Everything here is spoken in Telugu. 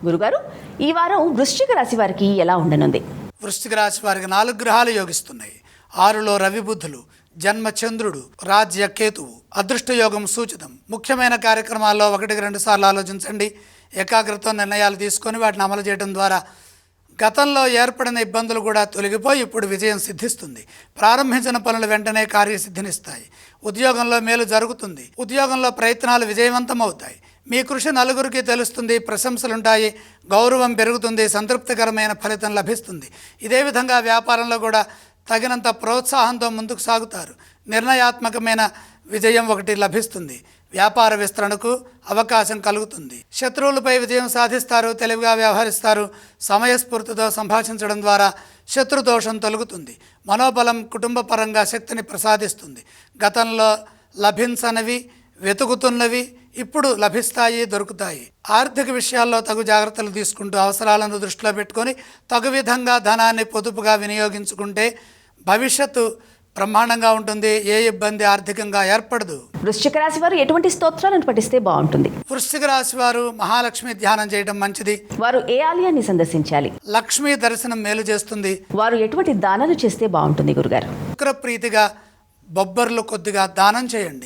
గురుగారు, ఈ వారం వృశ్చిక రాశి వారికి ఎలా ఉండనుంది? వృశ్చిక రాశి వారికి 4 గ్రహాలు యోగిస్తున్నాయి. 6లో రవి బుధులు, జన్మ చంద్రుడు, రాజ్య కేతువు. అదృష్ట యోగం సూచితం. ముఖ్యమైన కార్యక్రమాల్లో 1-2 సార్లు ఆలోచించండి. ఏకాగ్రత నిర్ణయాలు తీసుకొని వాటిని అమలు చేయడం ద్వారా గతంలో ఏర్పడిన ఇబ్బందులు కూడా తొలగిపోయి ఇప్పుడు విజయం సిద్ధిస్తుంది. ప్రారంభించిన పనులు వెంటనే కార్యసిద్ధినిస్తాయి. ఉద్యోగంలో మేలు జరుగుతుంది. ఉద్యోగంలో ప్రయత్నాలు విజయవంతమవుతాయి. మీ కృషి నలుగురికి తెలుస్తుంది. ప్రశంసలుంటాయి. గౌరవం పెరుగుతుంది. సంతృప్తికరమైన ఫలితం లభిస్తుంది. ఇదే విధంగా వ్యాపారంలో కూడా తగినంత ప్రోత్సాహంతో ముందుకు సాగుతారు. నిర్ణయాత్మకమైన విజయం ఒకటి లభిస్తుంది. వ్యాపార విస్తరణకు అవకాశం కలుగుతుంది. శత్రువులపై విజయం సాధిస్తారు. తెలివిగా వ్యవహరిస్తారు. సమయస్ఫూర్తితో సంభాషించడం ద్వారా శత్రుదోషం తొలగుతుంది. మనోబలం కుటుంబ పరంగా శక్తిని ప్రసాదిస్తుంది. గతంలో లభించనివి, వెతుకుతున్నవి ఇప్పుడు లభిస్తాయి, దొరుకుతాయి. ఆర్థిక విషయాల్లో తగు జాగ్రత్తలు తీసుకుంటూ అవసరాలను దృష్టిలో పెట్టుకొని తగు విధంగా ధనాన్ని పొదుపుగా వినియోగించుకుంటే భవిష్యత్తు బ్రహ్మాండంగా ఉంటుంది. ఏ ఇబ్బంది ఆర్థికంగా ఏర్పడదు. వృశ్చిక రాశి వారు ఎటువంటి స్తోత్రాలను పఠిస్తే బాగుంటుంది? వృశ్చిక రాశి వారు మహాలక్ష్మి ధ్యానం చేయడం మంచిది. వారు ఏ ఆలయాన్ని సందర్శించాలి? లక్ష్మీ దర్శనం మేలు చేస్తుంది. వారు ఎటువంటి దానాలు చేస్తే బాగుంటుంది గురుగారు? శుక్ర ప్రీతిగా బొబ్బర్లు కొద్దిగా దానం చేయండి.